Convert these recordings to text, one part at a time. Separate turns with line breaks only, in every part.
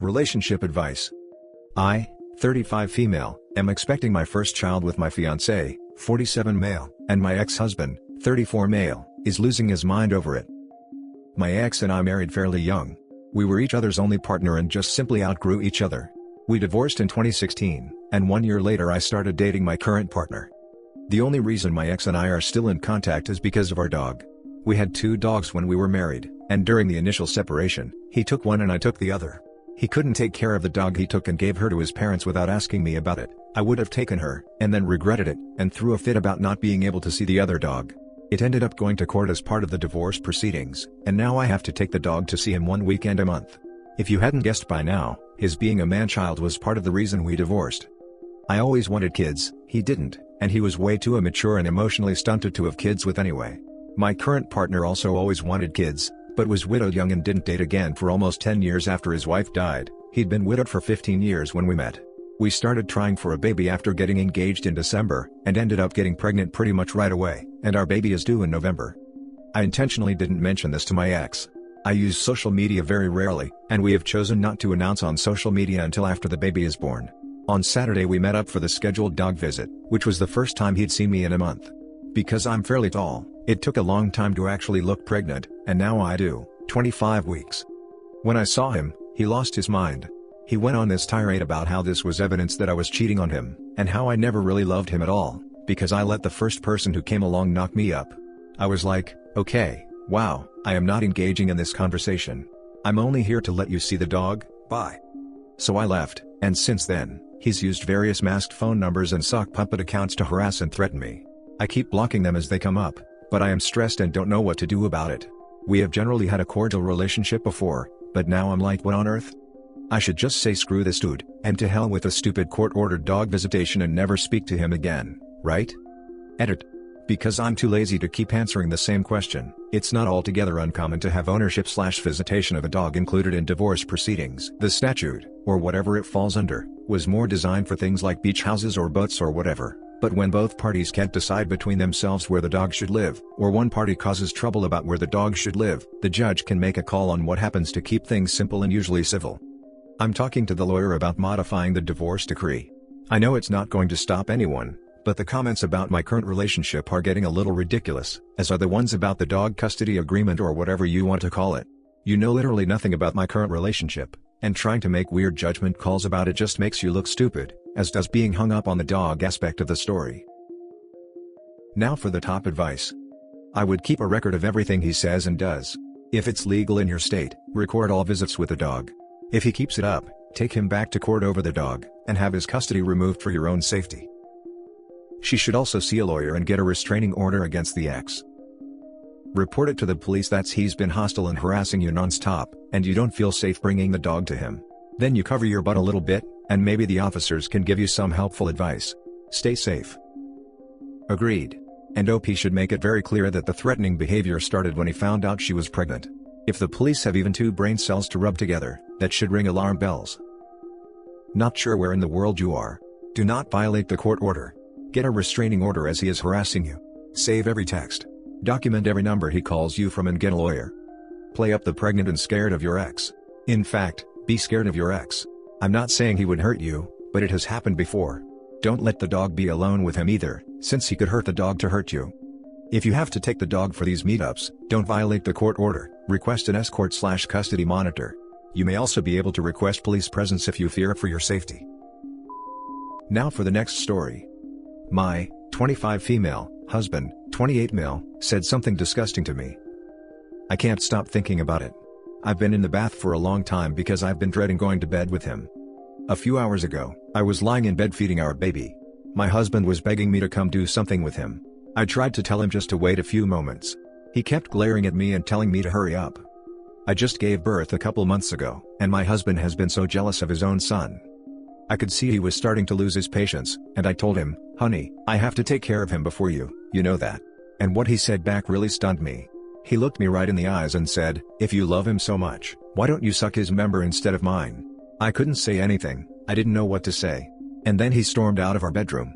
Relationship advice. I, 35 female, am expecting my first child with my fiancé, 47 male, and my ex-husband, 34 male, is losing his mind over it. My ex and I married fairly young. We were each other's only partner and just simply outgrew each other. We divorced in 2016, and 1 year later I started dating my current partner. The only reason my ex and I are still in contact is because of our dog. We had 2 dogs when we were married, and during the initial separation, he took one and I took the other. He couldn't take care of the dog he took and gave her to his parents without asking me about it. I would have taken her, and then regretted it, and threw a fit about not being able to see the other dog. It ended up going to court as part of the divorce proceedings, and now I have to take the dog to see him 1 weekend a month. If you hadn't guessed by now, his being a man-child was part of the reason we divorced. I always wanted kids, he didn't, and he was way too immature and emotionally stunted to have kids with anyway. My current partner also always wanted kids, but was widowed young and didn't date again for almost 10 years after his wife died. He'd been widowed for 15 years when we met. We started trying for a baby after getting engaged in December, and ended up getting pregnant pretty much right away, and our baby is due in November. I intentionally didn't mention this to my ex. I use social media very rarely, and we have chosen not to announce on social media until after the baby is born. On Saturday we met up for the scheduled dog visit, which was the first time he'd seen me in a month. Because I'm fairly tall, it took a long time to actually look pregnant, and now I do, 25 weeks. When I saw him, he lost his mind. He went on this tirade about how this was evidence that I was cheating on him, and how I never really loved him at all, because I let the first person who came along knock me up. I was like, okay, wow, I am not engaging in this conversation. I'm only here to let you see the dog, bye. So I left, and since then, he's used various masked phone numbers and sock puppet accounts to harass and threaten me. I keep blocking them as they come up, but I am stressed and don't know what to do about it. We have generally had a cordial relationship before, but now I'm like, what on earth? I should just say screw this dude, and to hell with a stupid court-ordered dog visitation and never speak to him again, right? Edit. Because I'm too lazy to keep answering the same question, it's not altogether uncommon to have ownership/visitation of a dog included in divorce proceedings. The statute, or whatever it falls under, was more designed for things like beach houses or boats or whatever, but when both parties can't decide between themselves where the dog should live, or one party causes trouble about where the dog should live, the judge can make a call on what happens to keep things simple and usually civil. I'm talking to the lawyer about modifying the divorce decree. I know it's not going to stop anyone, but the comments about my current relationship are getting a little ridiculous, as are the ones about the dog custody agreement or whatever you want to call it. You know literally nothing about my current relationship, and trying to make weird judgment calls about it just makes you look stupid, as does being hung up on the dog aspect of the story. Now for the top advice. I would keep a record of everything he says and does. If it's legal in your state, record all visits with the dog. If he keeps it up, take him back to court over the dog, and have his custody removed for your own safety. She should also see a lawyer and get a restraining order against the ex. Report it to the police that he's been hostile and harassing you non-stop, and you don't feel safe bringing the dog to him. Then you cover your butt a little bit, and maybe the officers can give you some helpful advice. Stay safe. Agreed. And OP should make it very clear that the threatening behavior started when he found out she was pregnant. If the police have even 2 brain cells to rub together, that should ring alarm bells. Not sure where in the world you are? Do not violate the court order. Get a restraining order as he is harassing you. Save every text. Document every number he calls you from and get a lawyer. Play up the pregnant and scared of your ex. In fact, be scared of your ex. I'm not saying he would hurt you, but it has happened before. Don't let the dog be alone with him either, since he could hurt the dog to hurt you. If you have to take the dog for these meetups, don't violate the court order. Request an escort/custody monitor. You may also be able to request police presence if you fear for your safety. Now for the next story. My 25 female husband, 28 male, said something disgusting to me. I can't stop thinking about it. I've been in the bath for a long time because I've been dreading going to bed with him. A few hours ago, I was lying in bed feeding our baby. My husband was begging me to come do something with him. I tried to tell him just to wait a few moments. He kept glaring at me and telling me to hurry up. I just gave birth a couple months ago, and my husband has been so jealous of his own son. I could see he was starting to lose his patience, and I told him, honey, I have to take care of him before you know that. And what he said back really stunned me. He looked me right in the eyes and said, if you love him so much, why don't you suck his member instead of mine? I couldn't say anything, I didn't know what to say. And then he stormed out of our bedroom.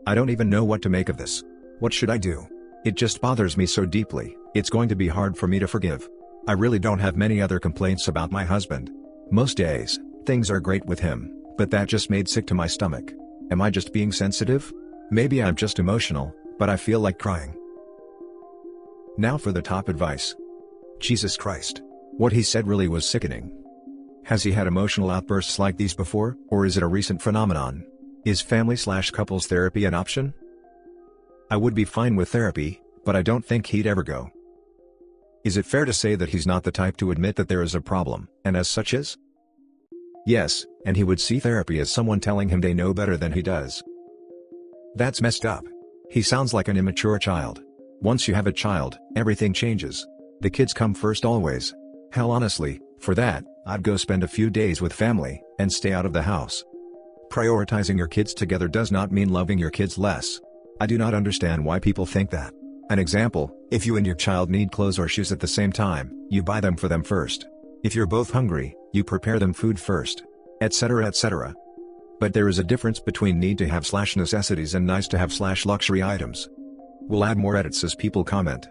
I don't even know what to make of this. What should I do? It just bothers me so deeply, it's going to be hard for me to forgive. I really don't have many other complaints about my husband. Most days, Things are great with him, but that just made sick to my stomach. Am I just being sensitive? Maybe I'm just emotional, but I feel like crying. Now for the top advice. Jesus Christ. What he said really was sickening. Has he had emotional outbursts like these before, or is it a recent phenomenon? Is family/couples therapy an option? I would be fine with therapy, but I don't think he'd ever go. Is it fair to say that he's not the type to admit that there is a problem, and as such is? Yes, and he would see therapy as someone telling him they know better than he does. That's messed up. He sounds like an immature child. Once you have a child, everything changes. The kids come first always. Hell, honestly, for that, I'd go spend a few days with family, and stay out of the house. Prioritizing your kids together does not mean loving your kids less. I do not understand why people think that. An example, if you and your child need clothes or shoes at the same time, you buy them for them first. If you're both hungry, you prepare them food first. Etc. etc. But there is a difference between need to have/necessities and nice to have/luxury items. We'll add more edits as people comment.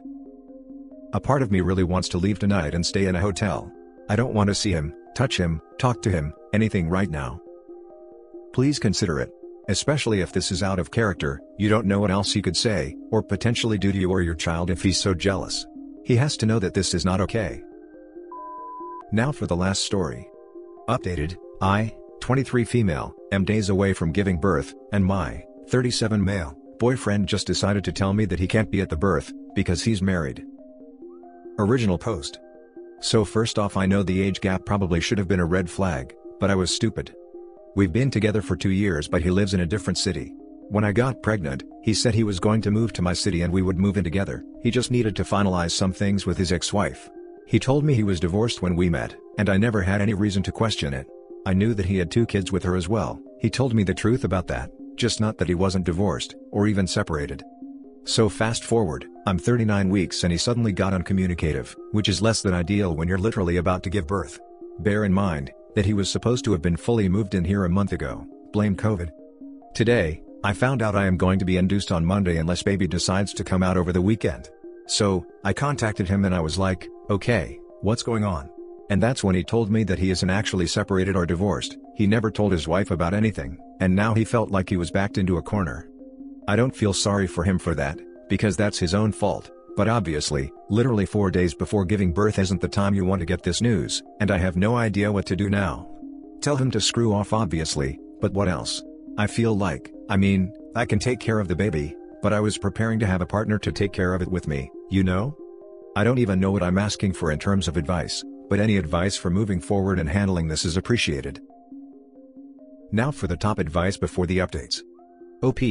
A part of me really wants to leave tonight and stay in a hotel. I don't want to see him, touch him, talk to him, anything right now. Please consider it. Especially if this is out of character, you don't know what else he could say, or potentially do to you or your child if he's so jealous. He has to know that this is not okay. Now for the last story. Updated, I, 23 female, am days away from giving birth, and my, 37 male, boyfriend just decided to tell me that he can't be at the birth, because he's married. Original post. So first off, I know the age gap probably should have been a red flag, but I was stupid. We've been together for 2 years, but he lives in a different city. When I got pregnant, he said he was going to move to my city and we would move in together. He just needed to finalize some things with his ex-wife. He told me he was divorced when we met, and I never had any reason to question it. I knew that he had 2 kids with her as well. He told me the truth about that, just not that he wasn't divorced, or even separated. So fast forward, I'm 39 weeks and he suddenly got uncommunicative, which is less than ideal when you're literally about to give birth. Bear in mind that he was supposed to have been fully moved in here a month ago, blame COVID. Today, I found out I am going to be induced on Monday unless baby decides to come out over the weekend. So, I contacted him and I was like, okay, what's going on? And that's when he told me that he isn't actually separated or divorced. He never told his wife about anything, and now he felt like he was backed into a corner. I don't feel sorry for him for that, because that's his own fault, but obviously, literally 4 days before giving birth isn't the time you want to get this news, and I have no idea what to do now. Tell him to screw off obviously, but what else? I feel like, I can take care of the baby, but I was preparing to have a partner to take care of it with me, you know? I don't even know what I'm asking for in terms of advice, but any advice for moving forward and handling this is appreciated. Now for the top advice before the updates. OP,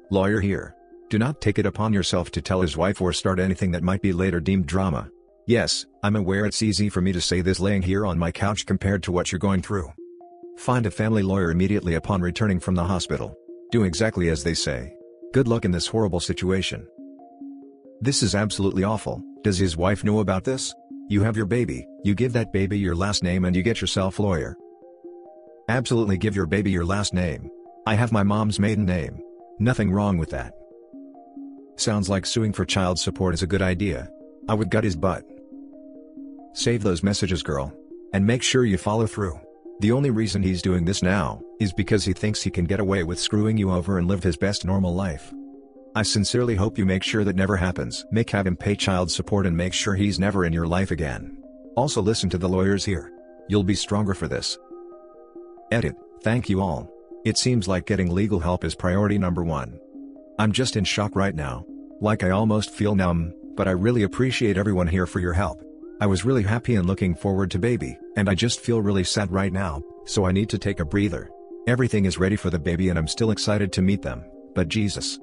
lawyer here. Do not take it upon yourself to tell his wife or start anything that might be later deemed drama. Yes, I'm aware it's easy for me to say this laying here on my couch compared to what you're going through. Find a family lawyer immediately upon returning from the hospital. Do exactly as they say. Good luck in this horrible situation. This is absolutely awful. Does his wife know about this? You have your baby, you give that baby your last name and you get yourself a lawyer. Absolutely give your baby your last name. I have my mom's maiden name. Nothing wrong with that. Sounds like suing for child support is a good idea. I would gut his butt. Save those messages, girl. And make sure you follow through. The only reason he's doing this now is because he thinks he can get away with screwing you over and live his best normal life. I sincerely hope you make sure that never happens. Have him pay child support and make sure he's never in your life again. Also listen to the lawyers here. You'll be stronger for this. Edit. Thank you all. It seems like getting legal help is priority number 1. I'm just in shock right now. Like I almost feel numb, but I really appreciate everyone here for your help. I was really happy and looking forward to baby, and I just feel really sad right now, so I need to take a breather. Everything is ready for the baby and I'm still excited to meet them, but Jesus.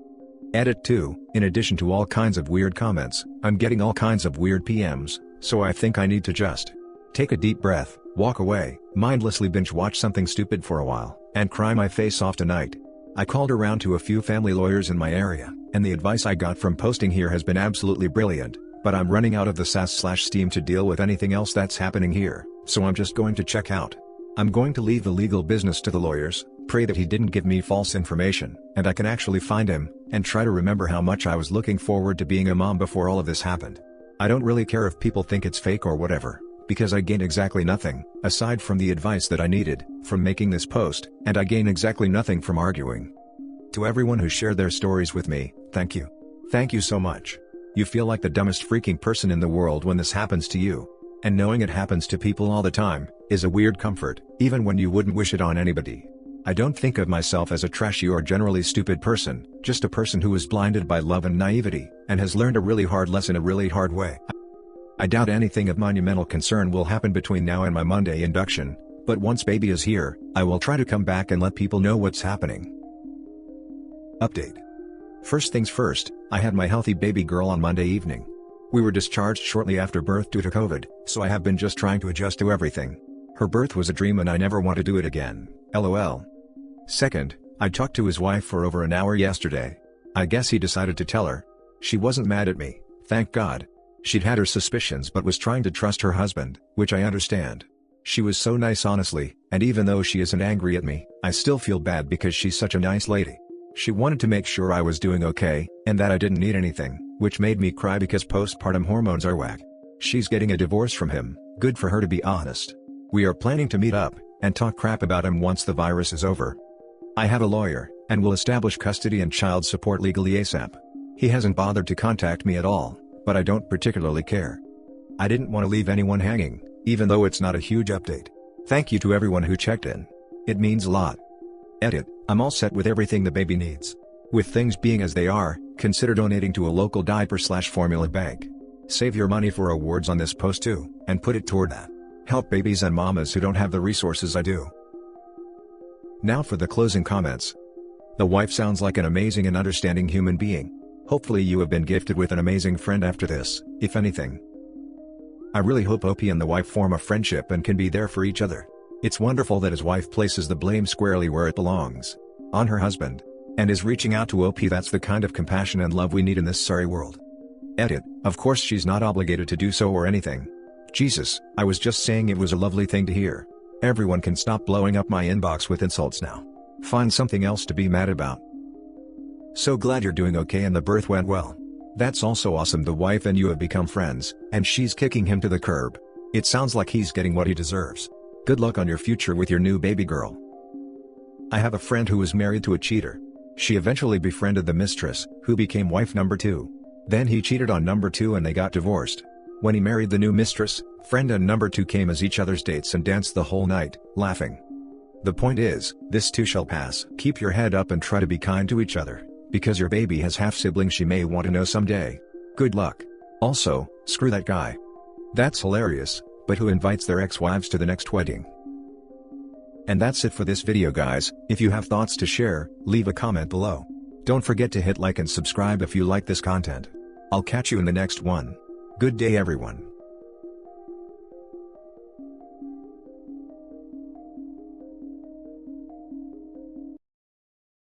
Edit 2, in addition to all kinds of weird comments, I'm getting all kinds of weird PMs, so I think I need to just take a deep breath, walk away, mindlessly binge watch something stupid for a while, and cry my face off tonight. I called around to a few family lawyers in my area, and the advice I got from posting here has been absolutely brilliant, but I'm running out of the sass/steam to deal with anything else that's happening here, so I'm just going to check out. I'm going to leave the legal business to the lawyers, pray that he didn't give me false information, and I can actually find him, and try to remember how much I was looking forward to being a mom before all of this happened. I don't really care if people think it's fake or whatever, because I gain exactly nothing, aside from the advice that I needed, from making this post, and I gain exactly nothing from arguing. To everyone who shared their stories with me, thank you. Thank you so much. You feel like the dumbest freaking person in the world when this happens to you. And knowing it happens to people all the time, is a weird comfort, even when you wouldn't wish it on anybody. I don't think of myself as a trashy or generally stupid person, just a person who was blinded by love and naivety, and has learned a really hard lesson a really hard way. I doubt anything of monumental concern will happen between now and my Monday induction, but once baby is here, I will try to come back and let people know what's happening. Update. First things first, I had my healthy baby girl on Monday evening. We were discharged shortly after birth due to COVID, so I have been just trying to adjust to everything. Her birth was a dream and I never want to do it again, LOL. Second, I talked to his wife for over an hour yesterday. I guess he decided to tell her. She wasn't mad at me, thank God. She'd had her suspicions but was trying to trust her husband, which I understand. She was so nice honestly, and even though she isn't angry at me, I still feel bad because she's such a nice lady. She wanted to make sure I was doing okay, and that I didn't need anything, which made me cry because postpartum hormones are whack. She's getting a divorce from him, good for her to be honest. We are planning to meet up, and talk crap about him once the virus is over. I have a lawyer, and will establish custody and child support legally ASAP. He hasn't bothered to contact me at all, but I don't particularly care. I didn't want to leave anyone hanging, even though it's not a huge update. Thank you to everyone who checked in. It means a lot. Edit, I'm all set with everything the baby needs. With things being as they are, consider donating to a local diaper/formula bank. Save your money for awards on this post too, and put it toward that. Help babies and mamas who don't have the resources I do. Now for the closing comments. The wife sounds like an amazing and understanding human being. Hopefully you have been gifted with an amazing friend after this, if anything. I really hope Opie and the wife form a friendship and can be there for each other. It's wonderful that his wife places the blame squarely where it belongs. On her husband. And is reaching out to Opie. That's the kind of compassion and love we need in this sorry world. Edit, of course she's not obligated to do so or anything. Jesus, I was just saying it was a lovely thing to hear. Everyone can stop blowing up my inbox with insults now. Find something else to be mad about. So glad you're doing okay and the birth went well. That's also awesome the wife and you have become friends, and she's kicking him to the curb. It sounds like he's getting what he deserves. Good luck on your future with your new baby girl. I have a friend who was married to a cheater. She eventually befriended the mistress, who became wife number 2. Then he cheated on number 2 and they got divorced. When he married the new mistress, friend and number 2 came as each other's dates and danced the whole night, laughing. The point is, this too shall pass. Keep your head up and try to be kind to each other, because your baby has half-siblings she may want to know someday. Good luck. Also, screw that guy. That's hilarious, but who invites their ex-wives to the next wedding? And that's it for this video guys. If you have thoughts to share, leave a comment below. Don't forget to hit like and subscribe if you like this content. I'll catch you in the next one. Good day everyone.